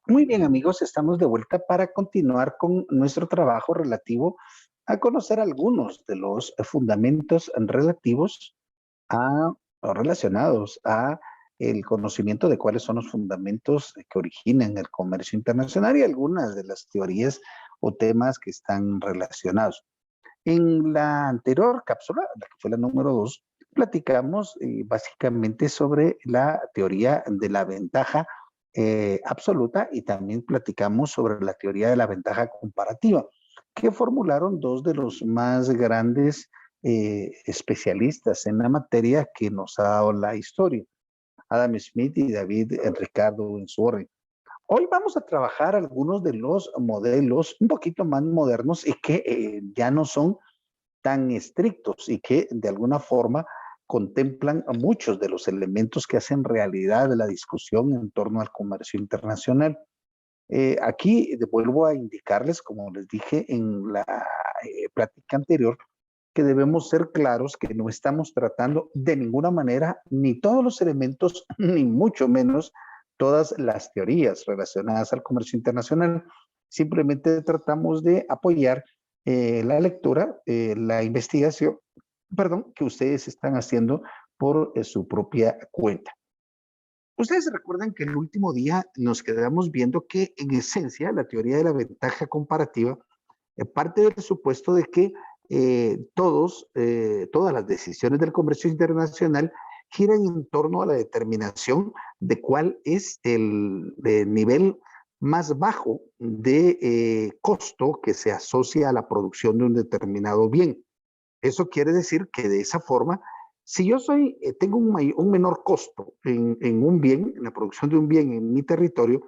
Muy bien, amigos, estamos de vuelta para continuar con nuestro trabajo relativo a conocer algunos de los fundamentos relativos a o relacionados a el conocimiento de cuáles son los fundamentos que originan el comercio internacional y algunas de las teorías o temas que están relacionados. En la anterior cápsula, la que fue la número 2, platicamos básicamente sobre la teoría de la ventaja absoluta y también platicamos sobre la teoría de la ventaja comparativa, que formularon dos de los más grandes especialistas en la materia que nos ha dado la historia, Adam Smith y David Ricardo Winsworth. Hoy vamos a trabajar algunos de los modelos un poquito más modernos y que ya no son tan estrictos y que de alguna forma contemplan a muchos de los elementos que hacen realidad la discusión en torno al comercio internacional. Aquí vuelvo a indicarles, como les dije en la plática anterior, que debemos ser claros que no estamos tratando de ninguna manera ni todos los elementos, ni mucho menos todas las teorías relacionadas al comercio internacional. Simplemente tratamos de apoyar la lectura, la investigación, perdón, que ustedes están haciendo por su propia cuenta. Ustedes recuerdan que el último día nos quedamos viendo que en esencia la teoría de la ventaja comparativa parte del supuesto de que todas las decisiones del comercio internacional giran en torno a la determinación de cuál es el nivel más bajo de costo que se asocia a la producción de un determinado bien. Eso quiere decir que de esa forma, si yo tengo un menor costo en un bien, en la producción de un bien en mi territorio,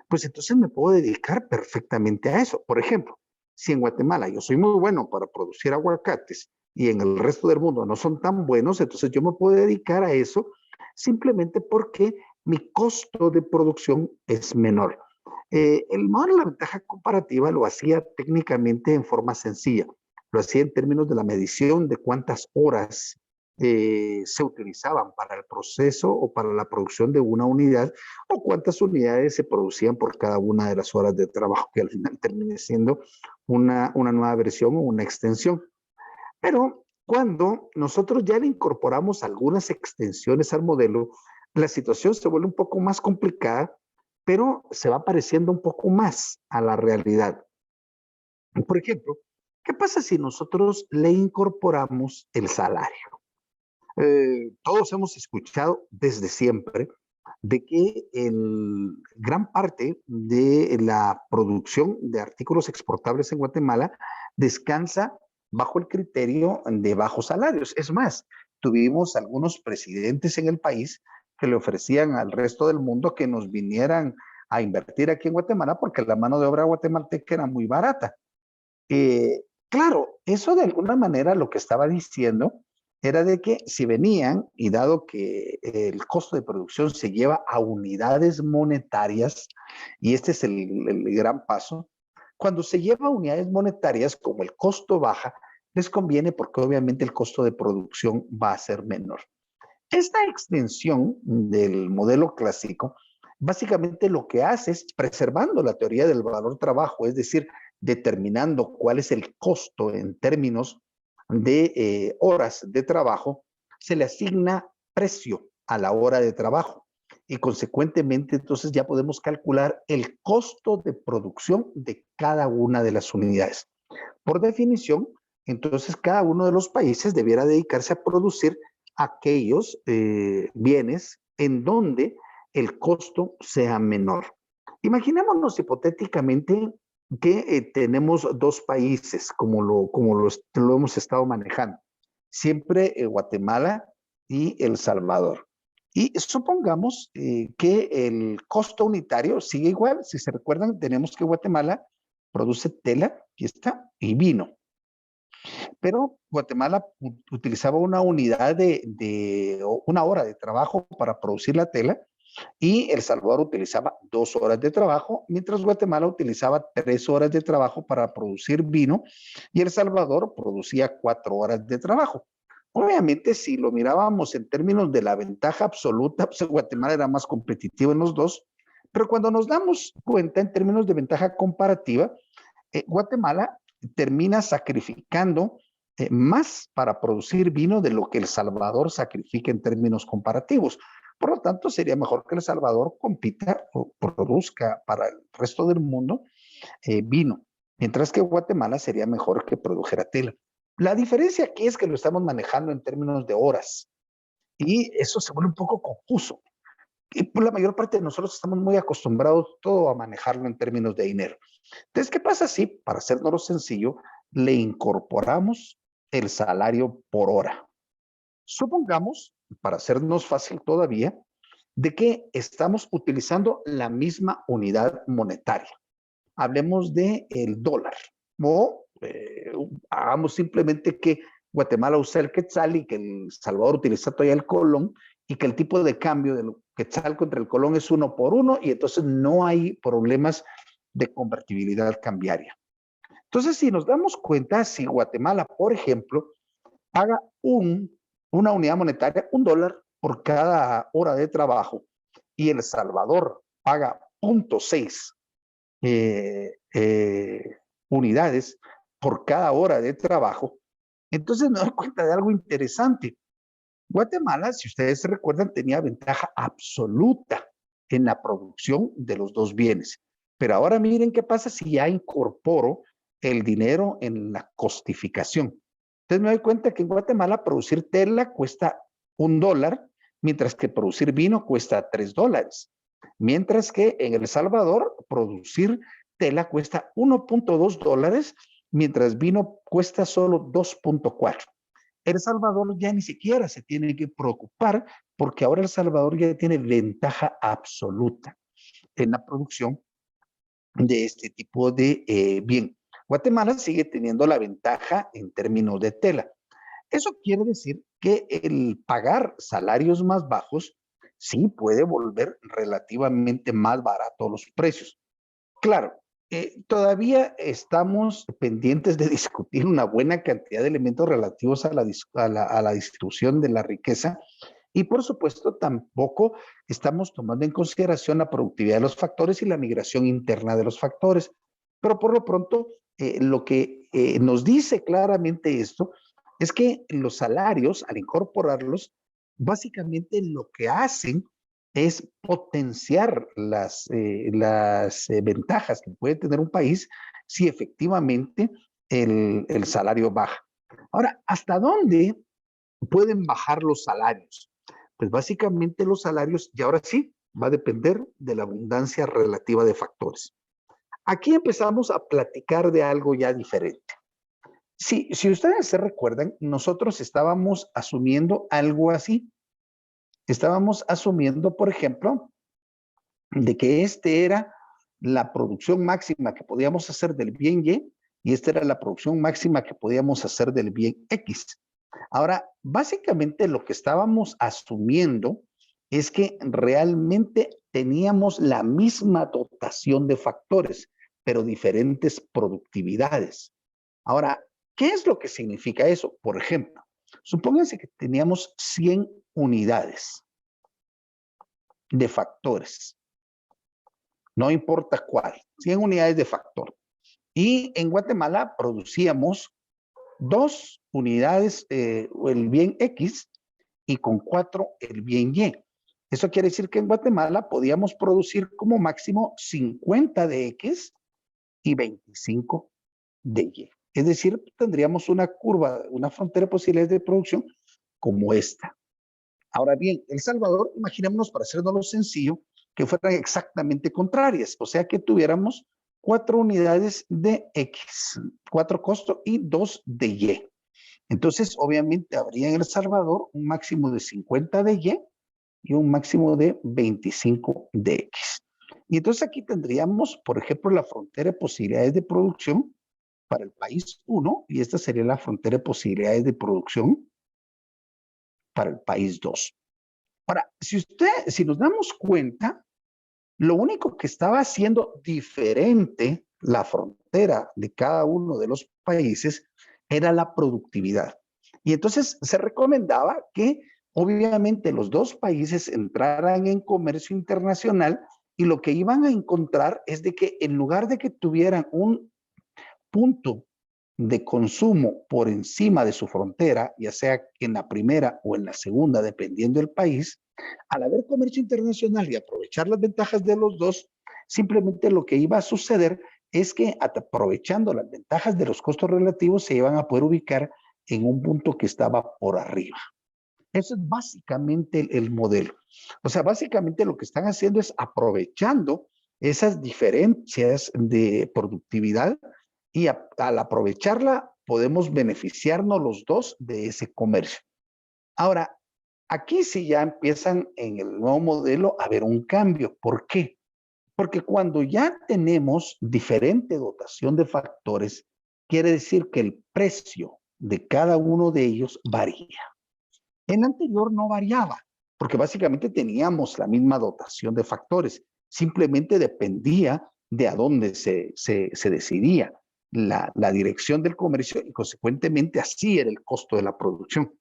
pues entonces me puedo dedicar perfectamente a eso. Por ejemplo, si en Guatemala yo soy muy bueno para producir aguacates y en el resto del mundo no son tan buenos, entonces yo me puedo dedicar a eso simplemente porque mi costo de producción es menor. El modelo de la ventaja comparativa lo hacía técnicamente en forma sencilla. Lo hacía en términos de la medición de cuántas horas se utilizaban para el proceso o para la producción de una unidad o cuántas unidades se producían por cada una de las horas de trabajo, que al final termine siendo una nueva versión o una extensión. Pero cuando nosotros ya le incorporamos algunas extensiones al modelo, la situación se vuelve un poco más complicada, pero se va pareciendo un poco más a la realidad. Por ejemplo, ¿qué pasa si nosotros le incorporamos el salario? Todos hemos escuchado desde siempre de que gran parte de la producción de artículos exportables en Guatemala descansa bajo el criterio de bajos salarios. Es más, tuvimos algunos presidentes en el país que le ofrecían al resto del mundo que nos vinieran a invertir aquí en Guatemala porque la mano de obra guatemalteca era muy barata. Claro, eso de alguna manera lo que estaba diciendo era de que si venían, y dado que el costo de producción se lleva a unidades monetarias, y este es el gran paso, cuando se lleva a unidades monetarias, como el costo baja, les conviene porque obviamente el costo de producción va a ser menor. Esta extensión del modelo clásico básicamente lo que hace es preservando la teoría del valor trabajo, es decir, determinando cuál es el costo en términos de horas de trabajo, se le asigna precio a la hora de trabajo y consecuentemente entonces ya podemos calcular el costo de producción de cada una de las unidades. Por definición, entonces cada uno de los países debiera dedicarse a producir aquellos bienes en donde el costo sea menor. Imaginémonos hipotéticamente que tenemos dos países como lo hemos estado manejando, siempre Guatemala y El Salvador. Y supongamos que el costo unitario sigue igual. Si se recuerdan, tenemos que Guatemala produce tela, aquí está, y vino. Pero Guatemala utilizaba una unidad una hora de trabajo para producir la tela y El Salvador utilizaba 2 horas de trabajo, mientras Guatemala utilizaba 3 horas de trabajo para producir vino y El Salvador producía 4 horas de trabajo. Obviamente, si lo mirábamos en términos de la ventaja absoluta, pues Guatemala era más competitivo en los dos, Pero cuando nos damos cuenta en términos de ventaja comparativa, Guatemala termina sacrificando más para producir vino de lo que El Salvador sacrifica en términos comparativos. Por lo tanto, sería mejor que El Salvador compita o produzca para el resto del mundo vino, mientras que Guatemala sería mejor que produjera tela. La diferencia aquí es que lo estamos manejando en términos de horas y eso se vuelve un poco confuso. Y por la mayor parte de nosotros estamos muy acostumbrados todo a manejarlo en términos de dinero. Entonces, ¿qué pasa si, para hacerlo sencillo, le incorporamos el salario por hora? Supongamos, para hacernos fácil todavía, de que estamos utilizando la misma unidad monetaria. Hablemos del dólar o hagamos simplemente que Guatemala usa el quetzal y que El Salvador utiliza todavía el colón y que el tipo de cambio del quetzal contra el colón es 1 por 1 y entonces no hay problemas de convertibilidad cambiaria. Entonces, si nos damos cuenta, si Guatemala, por ejemplo, paga una unidad monetaria, $1 por cada hora de trabajo, y El Salvador paga 0.6 unidades por cada hora de trabajo, entonces me doy cuenta de algo interesante. Guatemala, si ustedes se recuerdan, tenía ventaja absoluta en la producción de los dos bienes. Pero ahora miren qué pasa si ya incorporo el dinero en la costificación. Entonces me doy cuenta que en Guatemala producir tela cuesta $1, mientras que producir vino cuesta $3. Mientras que en El Salvador producir tela cuesta $1.2, mientras vino cuesta solo 2.4. El Salvador ya ni siquiera se tiene que preocupar porque ahora El Salvador ya tiene ventaja absoluta en la producción de este tipo de bien. Guatemala sigue teniendo la ventaja en términos de tela. Eso quiere decir que el pagar salarios más bajos sí puede volver relativamente más baratos los precios. Claro, todavía estamos pendientes de discutir una buena cantidad de elementos relativos a la distribución de la riqueza y por supuesto tampoco estamos tomando en consideración la productividad de los factores y la migración interna de los factores. Pero por lo pronto, lo que nos dice claramente esto es que los salarios, al incorporarlos, básicamente lo que hacen es potenciar las ventajas que puede tener un país si efectivamente el salario baja. Ahora, ¿hasta dónde pueden bajar los salarios? Pues básicamente los salarios, y ahora sí, va a depender de la abundancia relativa de factores. Aquí empezamos a platicar de algo ya diferente. Si ustedes se recuerdan, nosotros estábamos asumiendo algo así. Estábamos asumiendo, por ejemplo, de que este era la producción máxima que podíamos hacer del bien y esta era la producción máxima que podíamos hacer del bien X. Ahora, básicamente lo que estábamos asumiendo es que realmente teníamos la misma dotación de factores, pero diferentes productividades. Ahora, ¿qué es lo que significa eso? Por ejemplo, supónganse que teníamos 100 unidades de factores, no importa cuál, 100 unidades de factor. Y en Guatemala producíamos 2 unidades el bien X y con 4 el bien Y. Eso quiere decir que en Guatemala podíamos producir como máximo 50 de X y 25 de Y. Es decir, tendríamos una curva, una frontera de posibilidades de producción como esta. Ahora bien, El Salvador, imaginémonos para hacerlo sencillo, que fueran exactamente contrarias, o sea que tuviéramos 4 unidades de X, 4 costo y 2 de Y. Entonces, obviamente, habría en El Salvador un máximo de 50 de Y y un máximo de 25 de X. Y entonces aquí tendríamos, por ejemplo, la frontera de posibilidades de producción para el país 1 y esta sería la frontera de posibilidades de producción para el país 2. Ahora, si nos damos cuenta, lo único que estaba haciendo diferente la frontera de cada uno de los países era la productividad. Y entonces se recomendaba que obviamente los dos países entraran en comercio internacional y lo que iban a encontrar es de que en lugar de que tuvieran un punto de consumo por encima de su frontera, ya sea en la primera o en la segunda, dependiendo del país, al haber comercio internacional y aprovechar las ventajas de los dos, simplemente lo que iba a suceder es que aprovechando las ventajas de los costos relativos se iban a poder ubicar en un punto que estaba por arriba. Eso es básicamente el modelo. O sea, básicamente lo que están haciendo es aprovechando esas diferencias de productividad y al aprovecharla podemos beneficiarnos los dos de ese comercio. Ahora, aquí sí ya empiezan en el nuevo modelo a haber un cambio. ¿Por qué? Porque cuando ya tenemos diferente dotación de factores, quiere decir que el precio de cada uno de ellos varía. En anterior no variaba, porque básicamente teníamos la misma dotación de factores, simplemente dependía de a dónde se decidía la dirección del comercio y consecuentemente así era el costo de la producción.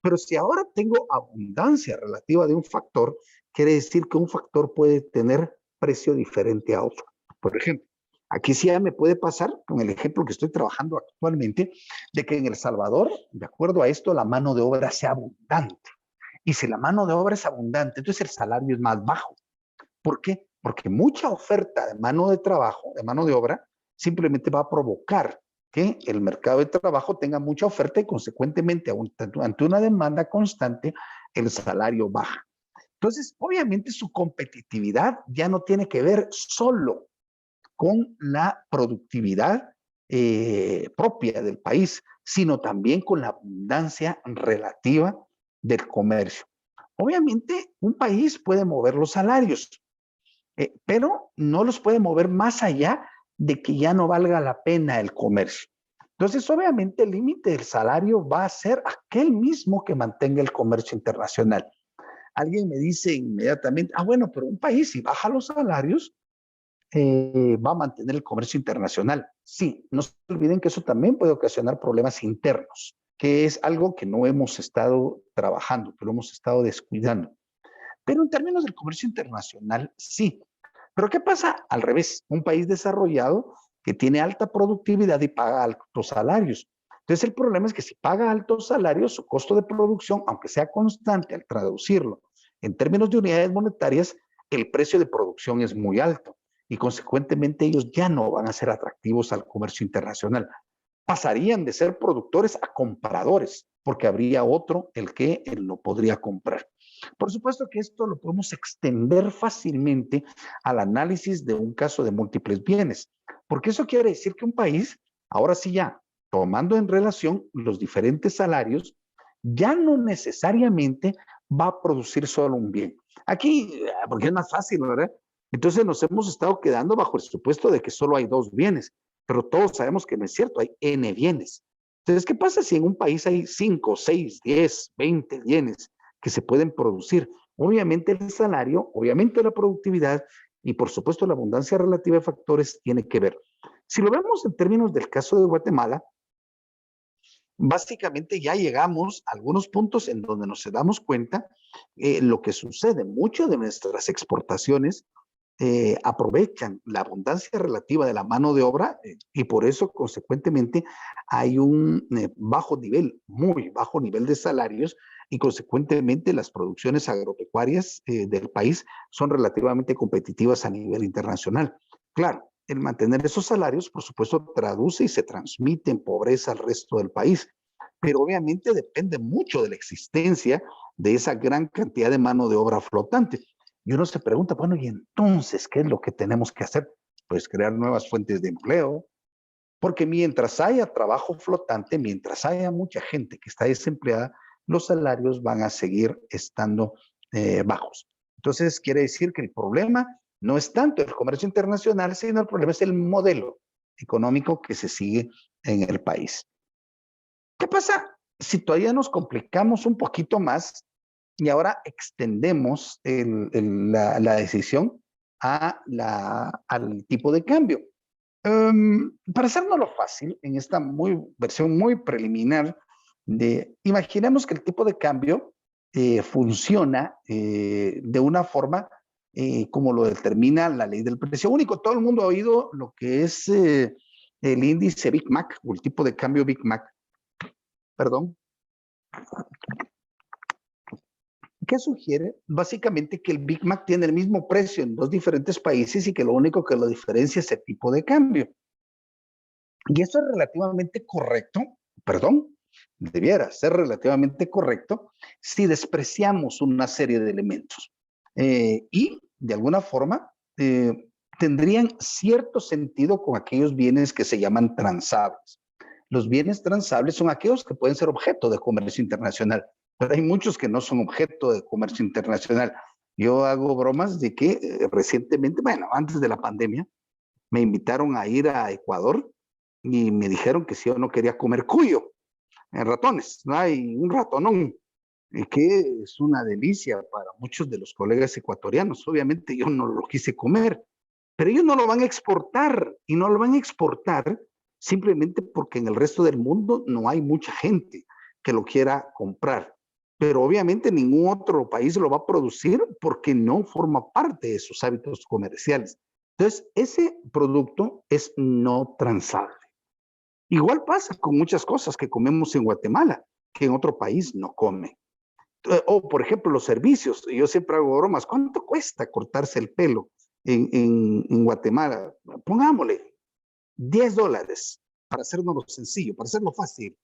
Pero si ahora tengo abundancia relativa de un factor, quiere decir que un factor puede tener precio diferente a otro. Por ejemplo, aquí sí ya me puede pasar con el ejemplo que estoy trabajando actualmente, de que en El Salvador, de acuerdo a esto, la mano de obra sea abundante. Y si la mano de obra es abundante, entonces el salario es más bajo. ¿Por qué? Porque mucha oferta de mano de trabajo, de mano de obra, simplemente va a provocar que el mercado de trabajo tenga mucha oferta y consecuentemente ante una demanda constante, el salario baja. Entonces, obviamente su competitividad ya no tiene que ver solo con la productividad propia del país, sino también con la abundancia relativa del comercio. Obviamente, un país puede mover los salarios, pero no los puede mover más allá de que ya no valga la pena el comercio. Entonces, obviamente, el límite del salario va a ser aquel mismo que mantenga el comercio internacional. Alguien me dice inmediatamente, bueno, pero un país si baja los salarios, va a mantener el comercio internacional. Sí, no se olviden que eso también puede ocasionar problemas internos, que es algo que no hemos estado trabajando, que lo hemos estado descuidando. Pero en términos del comercio internacional, sí. Pero ¿qué pasa al revés? Un país desarrollado que tiene alta productividad y paga altos salarios. Entonces el problema es que si paga altos salarios, su costo de producción, aunque sea constante al traducirlo en términos de unidades monetarias, el precio de producción es muy alto y consecuentemente ellos ya no van a ser atractivos al comercio internacional. Pasarían de ser productores a compradores, porque habría otro el que él lo podría comprar. Por supuesto que esto lo podemos extender fácilmente al análisis de un caso de múltiples bienes, porque eso quiere decir que un país, ahora sí ya, tomando en relación los diferentes salarios, ya no necesariamente va a producir solo un bien. Aquí, porque es más fácil, ¿verdad? Entonces nos hemos estado quedando bajo el supuesto de que solo hay dos bienes, pero todos sabemos que no es cierto, hay N bienes. Entonces, ¿qué pasa si en un país hay 5, 6, 10, 20 bienes que se pueden producir? Obviamente el salario, obviamente la productividad y por supuesto la abundancia relativa de factores tiene que ver. Si lo vemos en términos del caso de Guatemala, básicamente ya llegamos a algunos puntos en donde nos damos cuenta lo que sucede. Muchas de nuestras exportaciones aprovechan la abundancia relativa de la mano de obra y por eso consecuentemente hay un bajo nivel, muy bajo nivel de salarios y consecuentemente las producciones agropecuarias del país son relativamente competitivas a nivel internacional. Claro, el mantener esos salarios, por supuesto, traduce y se transmite en pobreza al resto del país, pero obviamente depende mucho de la existencia de esa gran cantidad de mano de obra flotante. Y uno se pregunta, bueno, ¿y entonces qué es lo que tenemos que hacer? Pues crear nuevas fuentes de empleo, porque mientras haya trabajo flotante, mientras haya mucha gente que está desempleada, los salarios van a seguir estando bajos. Entonces, quiere decir que el problema no es tanto el comercio internacional, sino el problema es el modelo económico que se sigue en el país. ¿Qué pasa si todavía nos complicamos un poquito más y ahora extendemos la decisión al tipo de cambio? Para hacernoslo fácil, en esta versión muy preliminar, imaginemos que el tipo de cambio funciona de una forma como lo determina la ley del precio único. Todo el mundo ha oído lo que es el índice Big Mac o el tipo de cambio Big Mac. Perdón. ¿Qué sugiere? Básicamente que el Big Mac tiene el mismo precio en dos diferentes países y que lo único que lo diferencia es el tipo de cambio. Y eso es relativamente correcto, perdón, debiera ser relativamente correcto si despreciamos una serie de elementos. Y de alguna forma tendrían cierto sentido con aquellos bienes que se llaman transables. Los bienes transables son aquellos que pueden ser objeto de comercio internacional, pero hay muchos que no son objeto de comercio internacional. Yo hago bromas de que recientemente, bueno, antes de la pandemia, me invitaron a ir a Ecuador y me dijeron que si yo no quería comer cuyo en ratones, no hay un ratonón, que es una delicia para muchos de los colegas ecuatorianos. Obviamente yo no lo quise comer, pero ellos no lo van a exportar y no lo van a exportar simplemente porque en el resto del mundo no hay mucha gente que lo quiera comprar. Pero obviamente ningún otro país lo va a producir porque no forma parte de sus hábitos comerciales. Entonces, ese producto es no transable. Igual pasa con muchas cosas que comemos en Guatemala, que en otro país no come. O, por ejemplo, los servicios. Yo siempre hago bromas. ¿Cuánto cuesta cortarse el pelo en Guatemala? Pongámosle $10 para hacernos sencillo, para hacerlo fácil.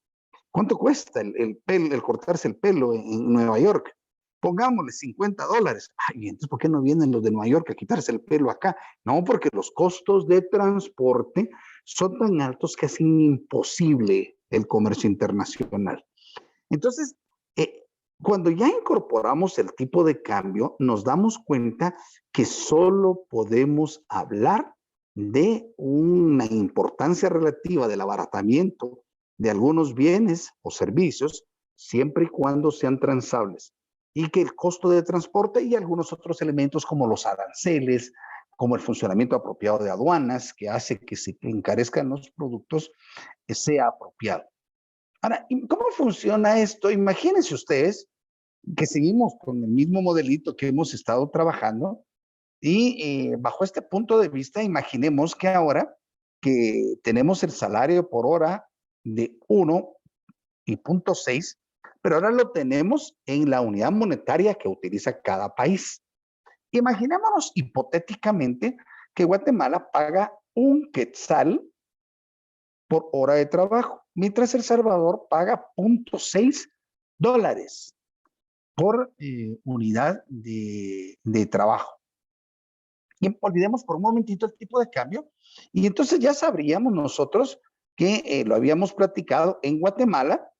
¿Cuánto cuesta el cortarse el pelo en Nueva York? Pongámosle $50. Ay, entonces, ¿por qué no vienen los de Nueva York a quitarse el pelo acá? No, porque los costos de transporte son tan altos que hacen imposible el comercio internacional. Entonces, cuando ya incorporamos el tipo de cambio, nos damos cuenta que solo podemos hablar de una importancia relativa del abaratamiento de algunos bienes o servicios, siempre y cuando sean transables, y que el costo de transporte y algunos otros elementos como los aranceles, como el funcionamiento apropiado de aduanas, que hace que se encarezcan los productos, sea apropiado. Ahora, ¿cómo funciona esto? Imagínense ustedes que seguimos con el mismo modelito que hemos estado trabajando y bajo este punto de vista, imaginemos que ahora que tenemos el salario por hora de 1.6, pero ahora lo tenemos en la unidad monetaria que utiliza cada país. Imaginémonos hipotéticamente que Guatemala paga un quetzal por hora de trabajo, mientras El Salvador paga $0.6 por unidad de trabajo. Y olvidemos por un momentito el tipo de cambio, y entonces ya sabríamos nosotros que lo habíamos platicado en Guatemala,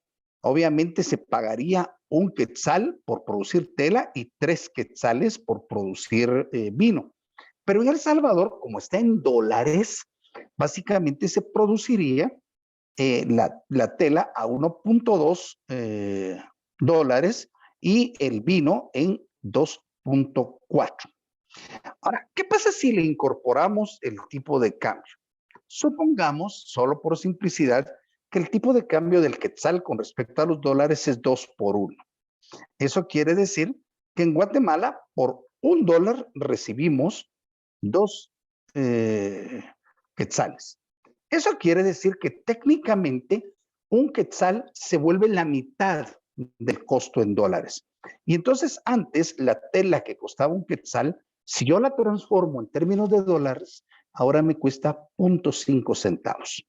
obviamente se pagaría un quetzal por producir tela y 3 quetzales por producir vino. Pero en El Salvador, como está en dólares, básicamente se produciría la tela a 1.2 dólares y el vino en 2.4. Ahora, ¿qué pasa si le incorporamos el tipo de cambio? Supongamos, solo por simplicidad, que el tipo de cambio del quetzal con respecto a los dólares es 2 por 1. Eso quiere decir que en Guatemala, por $1 recibimos 2 quetzales. Eso quiere decir que técnicamente un quetzal se vuelve la mitad del costo en dólares. Y entonces antes la tela que costaba un quetzal, si yo la transformo en términos de dólares, ahora me cuesta 0.5 centavos.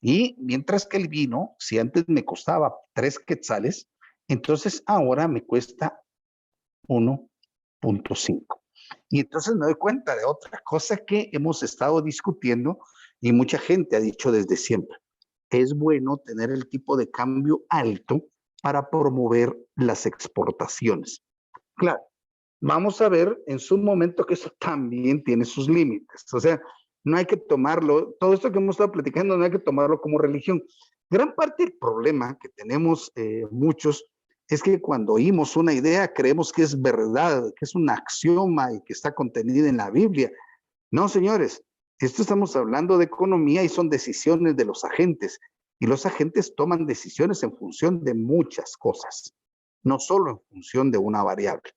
Y mientras que el vino, si antes me costaba 3 quetzales, entonces ahora me cuesta 1.5. Y entonces me doy cuenta de otra cosa que hemos estado discutiendo y mucha gente ha dicho desde siempre. Es bueno tener el tipo de cambio alto para promover las exportaciones. Claro, vamos a ver en su momento que eso también tiene sus límites. O sea, no hay que tomarlo, todo esto que hemos estado platicando, no hay que tomarlo como religión. Gran parte del problema que tenemos muchos es que cuando oímos una idea creemos que es verdad, que es un axioma y que está contenida en la Biblia. No, señores, esto estamos hablando de economía y son decisiones de los agentes. Y los agentes toman decisiones en función de muchas cosas, no solo en función de una variable.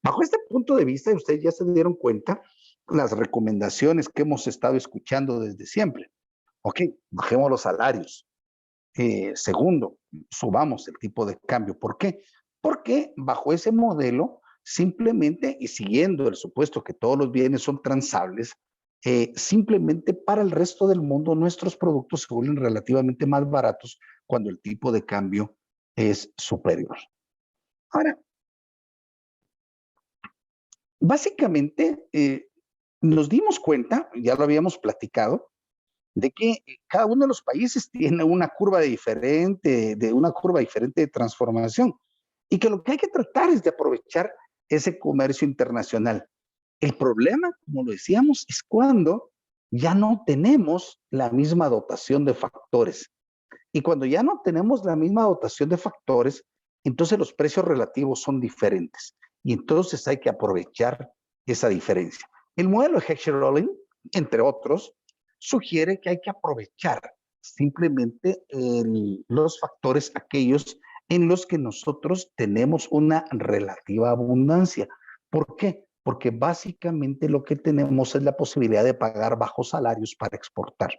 Bajo este punto de vista, ustedes ya se dieron cuenta las recomendaciones que hemos estado escuchando desde siempre. Ok, bajemos los salarios. Segundo, subamos el tipo de cambio. ¿Por qué? Porque bajo ese modelo, simplemente y siguiendo el supuesto que todos los bienes son transables, simplemente para el resto del mundo nuestros productos se vuelven relativamente más baratos cuando el tipo de cambio es superior. Ahora, básicamente, nos dimos cuenta, ya lo habíamos platicado, de que cada uno de los países tiene una curva diferente de transformación y que lo que hay que tratar es de aprovechar ese comercio internacional. El problema, como lo decíamos, es cuando ya no tenemos la misma dotación de factores. Y cuando ya no tenemos la misma dotación de factores, entonces los precios relativos son diferentes. Y entonces hay que aprovechar esa diferencia. El modelo de Heckscher-Ohlin, entre otros, sugiere que hay que aprovechar simplemente los factores aquellos en los que nosotros tenemos una relativa abundancia. ¿Por qué? Porque básicamente lo que tenemos es la posibilidad de pagar bajos salarios para exportar.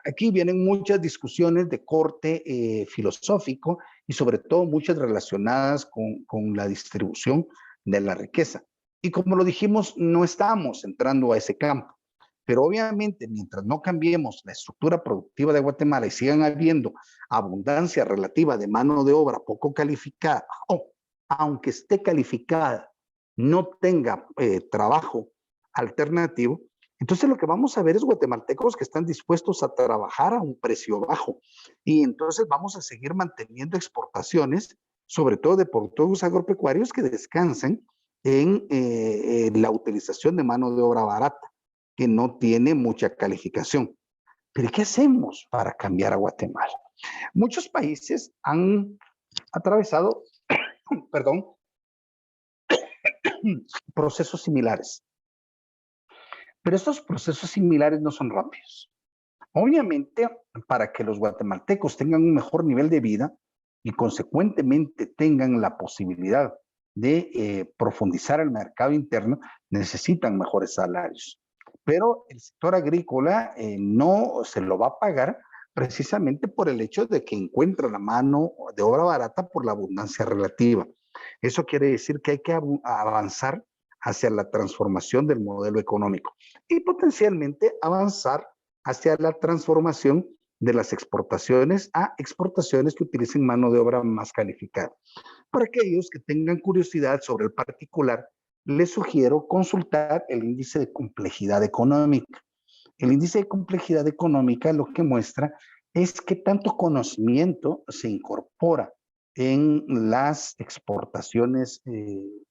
Aquí vienen muchas discusiones de corte filosófico y sobre todo muchas relacionadas con la distribución de la riqueza. Y como lo dijimos, no estamos entrando a ese campo. Pero obviamente, mientras no cambiemos la estructura productiva de Guatemala y sigan habiendo abundancia relativa de mano de obra poco calificada, o aunque esté calificada, no tenga trabajo alternativo, entonces lo que vamos a ver es guatemaltecos que están dispuestos a trabajar a un precio bajo. Y entonces vamos a seguir manteniendo exportaciones, sobre todo de productos agropecuarios que descansan en la utilización de mano de obra barata, que no tiene mucha calificación. Pero ¿qué hacemos para cambiar a Guatemala? Muchos países han atravesado, perdón, procesos similares. Pero estos procesos similares no son rápidos. Obviamente, para que los guatemaltecos tengan un mejor nivel de vida y consecuentemente tengan la posibilidad de profundizar el mercado interno, necesitan mejores salarios. Pero el sector agrícola no se lo va a pagar precisamente por el hecho de que encuentra la mano de obra barata por la abundancia relativa. Eso quiere decir que hay que avanzar hacia la transformación del modelo económico y potencialmente avanzar hacia la transformación de las exportaciones a exportaciones que utilicen mano de obra más calificada. Para aquellos que tengan curiosidad sobre el particular, les sugiero consultar el índice de complejidad económica. El índice de complejidad económica lo que muestra es qué tanto conocimiento se incorpora en las exportaciones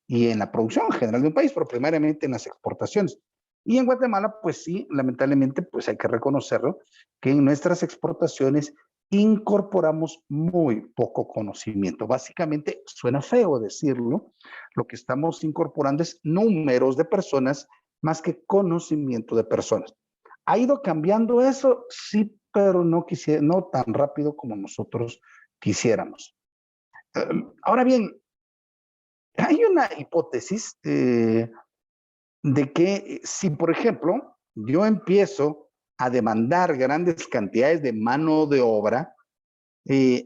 y en la producción general de un país, pero primariamente en las exportaciones. Y en Guatemala, pues sí, lamentablemente, pues hay que reconocerlo, que en nuestras exportaciones incorporamos muy poco conocimiento. Básicamente, suena feo decirlo, lo que estamos incorporando es números de personas más que conocimiento de personas. ¿Ha ido cambiando eso? Sí, pero no tan rápido como nosotros quisiéramos. Ahora bien, hay una hipótesis de que si, por ejemplo, yo empiezo a demandar grandes cantidades de mano de obra,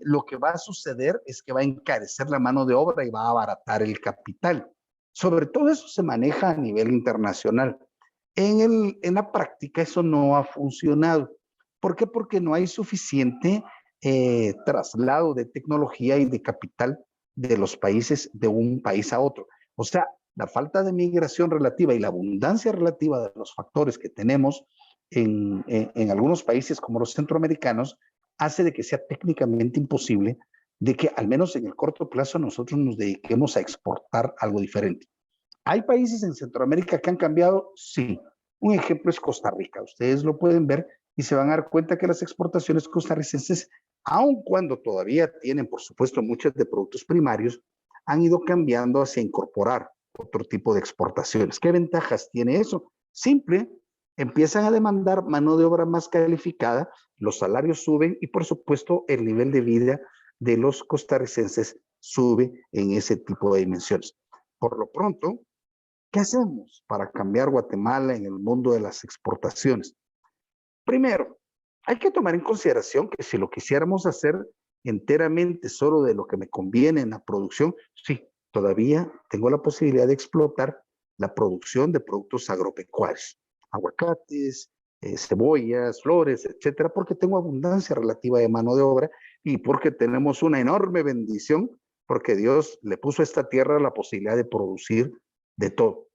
lo que va a suceder es que va a encarecer la mano de obra y va a abaratar el capital. Sobre todo eso se maneja a nivel internacional. En la práctica eso no ha funcionado. ¿Por qué? Porque no hay suficiente traslado de tecnología y de capital de los países de un país a otro. O sea, la falta de migración relativa y la abundancia relativa de los factores que tenemos en algunos países como los centroamericanos hace de que sea técnicamente imposible de que al menos en el corto plazo nosotros nos dediquemos a exportar algo diferente. ¿Hay países en Centroamérica que han cambiado? Sí. Un ejemplo es Costa Rica. Ustedes lo pueden ver y se van a dar cuenta que las exportaciones costarricenses, aun cuando todavía tienen, por supuesto, muchos de productos primarios, han ido cambiando hacia incorporar otro tipo de exportaciones. ¿Qué ventajas tiene eso? Simple, empiezan a demandar mano de obra más calificada, los salarios suben y, por supuesto, el nivel de vida de los costarricenses sube en ese tipo de dimensiones. Por lo pronto, ¿qué hacemos para cambiar Guatemala en el mundo de las exportaciones? Primero, hay que tomar en consideración que si lo quisiéramos hacer enteramente solo de lo que me conviene en la producción, sí, todavía tengo la posibilidad de explotar la producción de productos agropecuarios, aguacates, cebollas, flores, etcétera, porque tengo abundancia relativa de mano de obra y porque tenemos una enorme bendición, porque Dios le puso a esta tierra la posibilidad de producir de todo.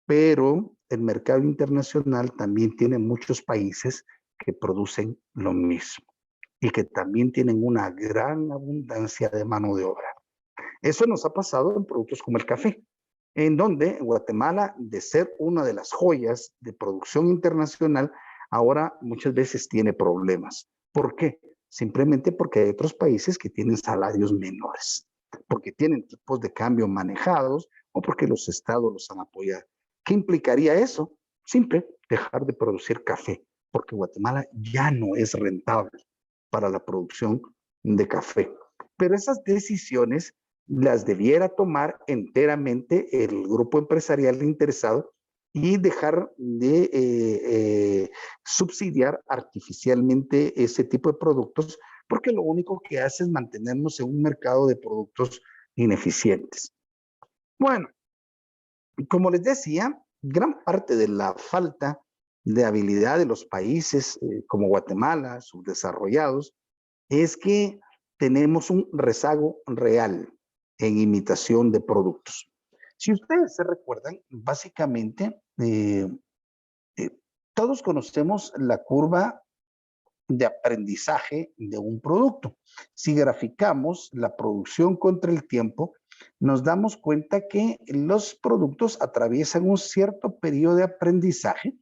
Pero el mercado internacional también tiene muchos países que producen lo mismo y que también tienen una gran abundancia de mano de obra. Eso nos ha pasado en productos como el café, en donde Guatemala, de ser una de las joyas de producción internacional, ahora muchas veces tiene problemas. ¿Por qué? Simplemente porque hay otros países que tienen salarios menores, porque tienen tipos de cambio manejados o porque los estados los han apoyado. ¿Qué implicaría eso? Simple, dejar de producir café, porque Guatemala ya no es rentable para la producción de café. Pero esas decisiones las debiera tomar enteramente el grupo empresarial interesado y dejar de subsidiar artificialmente ese tipo de productos, porque lo único que hace es mantenernos en un mercado de productos ineficientes. Bueno, como les decía, gran parte de la falta de habilidad de los países como Guatemala, subdesarrollados, es que tenemos un rezago real en imitación de productos. Si ustedes se recuerdan, básicamente eh, todos conocemos la curva de aprendizaje de un producto. Si graficamos la producción contra el tiempo, nos damos cuenta que los productos atraviesan un cierto periodo de aprendizaje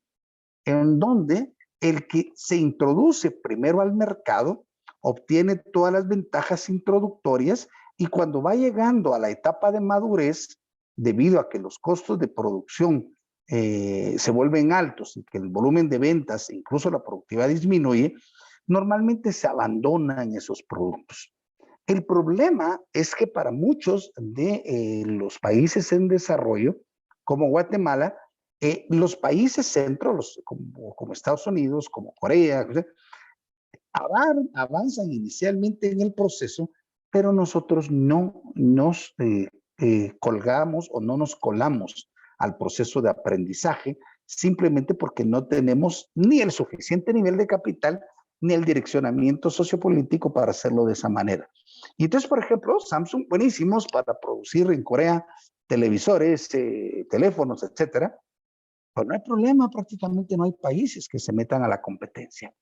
en donde el que se introduce primero al mercado obtiene todas las ventajas introductorias y cuando va llegando a la etapa de madurez, debido a que los costos de producción se vuelven altos y que el volumen de ventas, incluso la productividad disminuye, normalmente se abandonan esos productos. El problema es que para muchos de los países en desarrollo, como Guatemala, los países centro, como Estados Unidos, como Corea, avanzan inicialmente en el proceso, pero nosotros no nos colgamos o no nos colamos al proceso de aprendizaje, simplemente porque no tenemos ni el suficiente nivel de capital ni el direccionamiento sociopolítico para hacerlo de esa manera. Y entonces, por ejemplo, Samsung, buenísimos para producir en Corea televisores, teléfonos, etcétera, pero no hay problema, prácticamente no hay países que se metan a la competencia.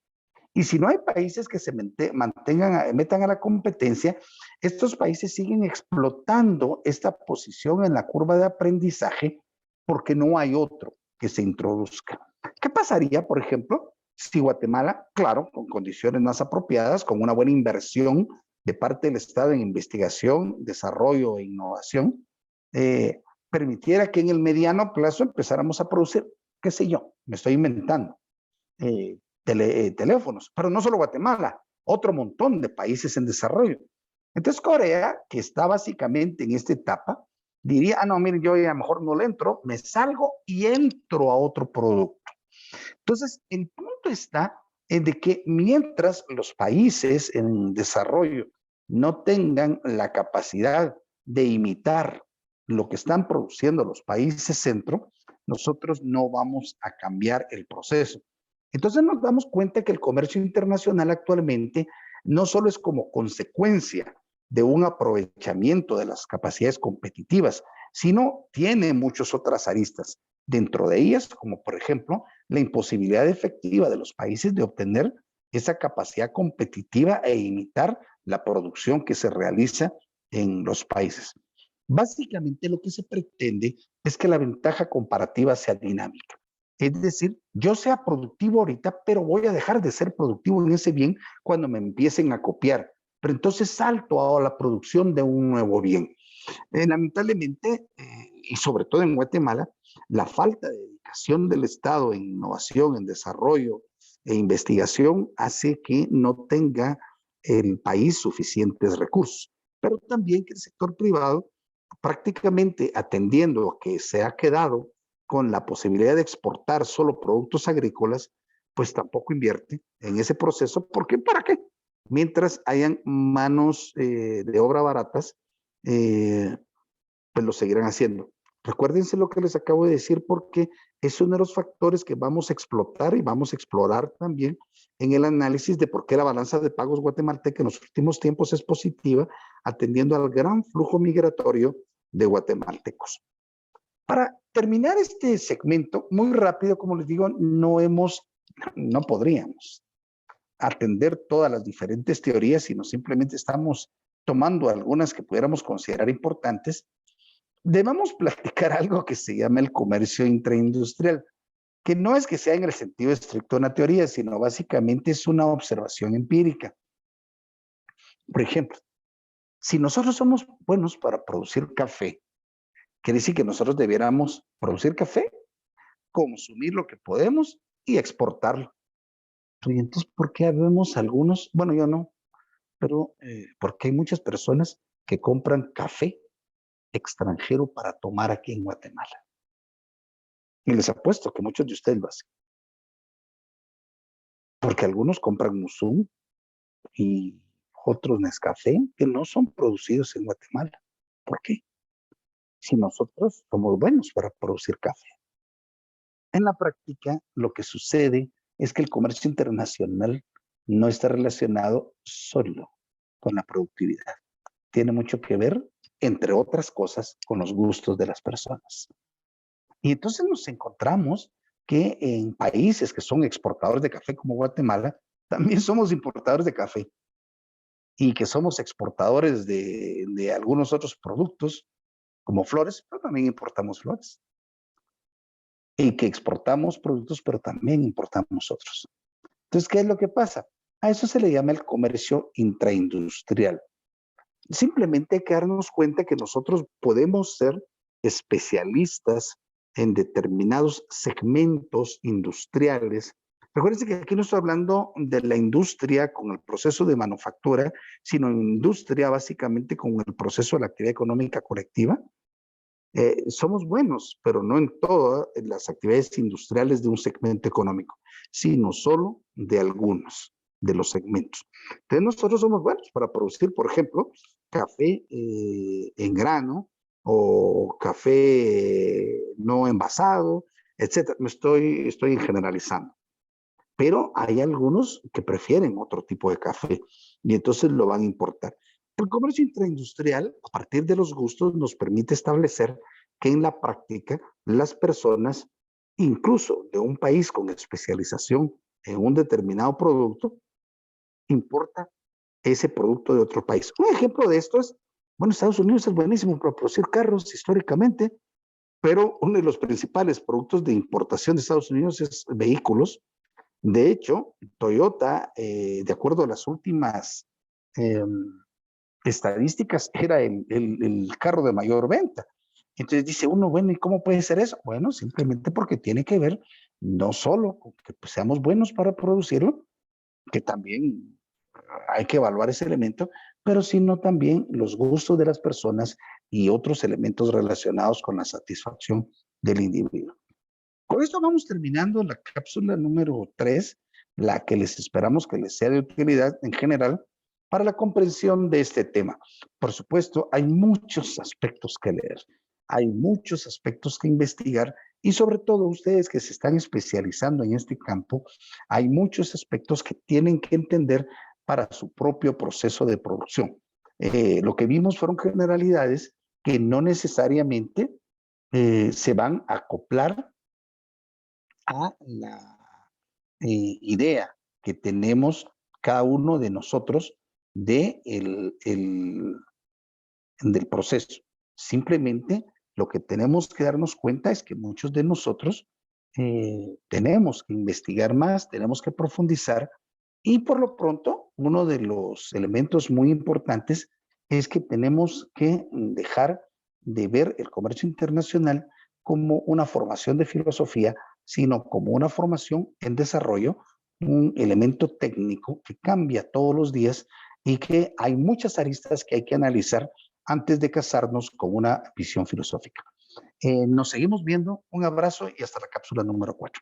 Y si no hay países que se metan a la competencia, estos países siguen explotando esta posición en la curva de aprendizaje porque no hay otro que se introduzca. ¿Qué pasaría, por ejemplo, si Guatemala, claro, con condiciones más apropiadas, con una buena inversión de parte del Estado en investigación, desarrollo e innovación, permitiera que en el mediano plazo empezáramos a producir, qué sé yo, me estoy inventando, teléfonos, pero no solo Guatemala, otro montón de países en desarrollo. Entonces Corea, que está básicamente en esta etapa, diría, no, miren, yo ya mejor no le entro, me salgo y entro a otro producto. Entonces, el punto está en de que mientras los países en desarrollo no tengan la capacidad de imitar lo que están produciendo los países centro, nosotros no vamos a cambiar el proceso. Entonces nos damos cuenta que el comercio internacional actualmente no solo es como consecuencia de un aprovechamiento de las capacidades competitivas, sino tiene muchas otras aristas. Dentro de ellas, como por ejemplo, la imposibilidad efectiva de los países de obtener esa capacidad competitiva e imitar la producción que se realiza en los países. Básicamente lo que se pretende es que la ventaja comparativa sea dinámica. Es decir, yo sea productivo ahorita, pero voy a dejar de ser productivo en ese bien cuando me empiecen a copiar. Pero entonces salto a la producción de un nuevo bien. Lamentablemente, y sobre todo en Guatemala, la falta de dedicación del Estado en innovación, en desarrollo e investigación hace que no tenga el país suficientes recursos, pero también que el sector privado prácticamente atendiendo a que se ha quedado con la posibilidad de exportar solo productos agrícolas, pues tampoco invierte en ese proceso. ¿Por qué? ¿Para qué? Mientras hayan manos de obra baratas, pues lo seguirán haciendo. Recuérdense lo que les acabo de decir porque es uno de los factores que vamos a explotar y vamos a explorar también en el análisis de por qué la balanza de pagos guatemalteca en los últimos tiempos es positiva, atendiendo al gran flujo migratorio de guatemaltecos. Para terminar este segmento, muy rápido, como les digo, no podríamos atender todas las diferentes teorías, sino simplemente estamos tomando algunas que pudiéramos considerar importantes. Debemos platicar algo que se llama el comercio intraindustrial, que no es que sea en el sentido estricto de una teoría, sino básicamente es una observación empírica. Por ejemplo, si nosotros somos buenos para producir café, quiere decir que nosotros debiéramos producir café, consumir lo que podemos y exportarlo. Y entonces, ¿por qué habemos algunos? Bueno, yo no, pero porque hay muchas personas que compran café extranjero para tomar aquí en Guatemala. Y les apuesto que muchos de ustedes lo hacen. Porque algunos compran Musum y otros Nescafé que no son producidos en Guatemala. ¿Por qué? Si nosotros somos buenos para producir café. En la práctica, lo que sucede es que el comercio internacional no está relacionado solo con la productividad. Tiene mucho que ver, entre otras cosas, con los gustos de las personas. Y entonces nos encontramos que en países que son exportadores de café como Guatemala, también somos importadores de café y que somos exportadores de algunos otros productos como flores, pero también importamos flores. Y que exportamos productos, pero también importamos otros. Entonces, ¿qué es lo que pasa? A eso se le llama el comercio intraindustrial. Simplemente hay que darnos cuenta que nosotros podemos ser especialistas en determinados segmentos industriales. Recuérdense que aquí no estoy hablando de la industria con el proceso de manufactura, sino industria básicamente con el proceso de la actividad económica colectiva. Somos buenos, pero no en todas las actividades industriales de un segmento económico, sino solo de algunos de los segmentos. Entonces nosotros somos buenos para producir, por ejemplo, café en grano o café no envasado, etcétera. Estoy generalizando. Pero hay algunos que prefieren otro tipo de café y entonces lo van a importar. El comercio intraindustrial, a partir de los gustos, nos permite establecer que en la práctica las personas, incluso de un país con especialización en un determinado producto, importa ese producto de otro país. Un ejemplo de esto es, bueno, Estados Unidos es buenísimo para producir carros históricamente, pero uno de los principales productos de importación de Estados Unidos es vehículos. De hecho, Toyota, de acuerdo a las últimas eh, estadísticas, era el carro de mayor venta. Entonces dice uno, bueno, ¿y cómo puede ser eso? Bueno, simplemente porque tiene que ver no solo con que pues, seamos buenos para producirlo, que también hay que evaluar ese elemento, pero sino también los gustos de las personas y otros elementos relacionados con la satisfacción del individuo. Con esto vamos terminando la cápsula número 3, la que les esperamos que les sea de utilidad en general para la comprensión de este tema. Por supuesto, hay muchos aspectos que leer, hay muchos aspectos que investigar y sobre todo ustedes que se están especializando en este campo, hay muchos aspectos que tienen que entender para su propio proceso de producción. Lo que vimos fueron generalidades que no necesariamente se van a acoplar a la idea que tenemos cada uno de nosotros de del proceso. Simplemente lo que tenemos que darnos cuenta es que muchos de nosotros tenemos que investigar más, tenemos que profundizar y por lo pronto uno de los elementos muy importantes es que tenemos que dejar de ver el comercio internacional como una formación de filosofía, sino como una formación en desarrollo, un elemento técnico que cambia todos los días y que hay muchas aristas que hay que analizar antes de casarnos con una visión filosófica. Nos seguimos viendo. Un abrazo y hasta la cápsula número 4.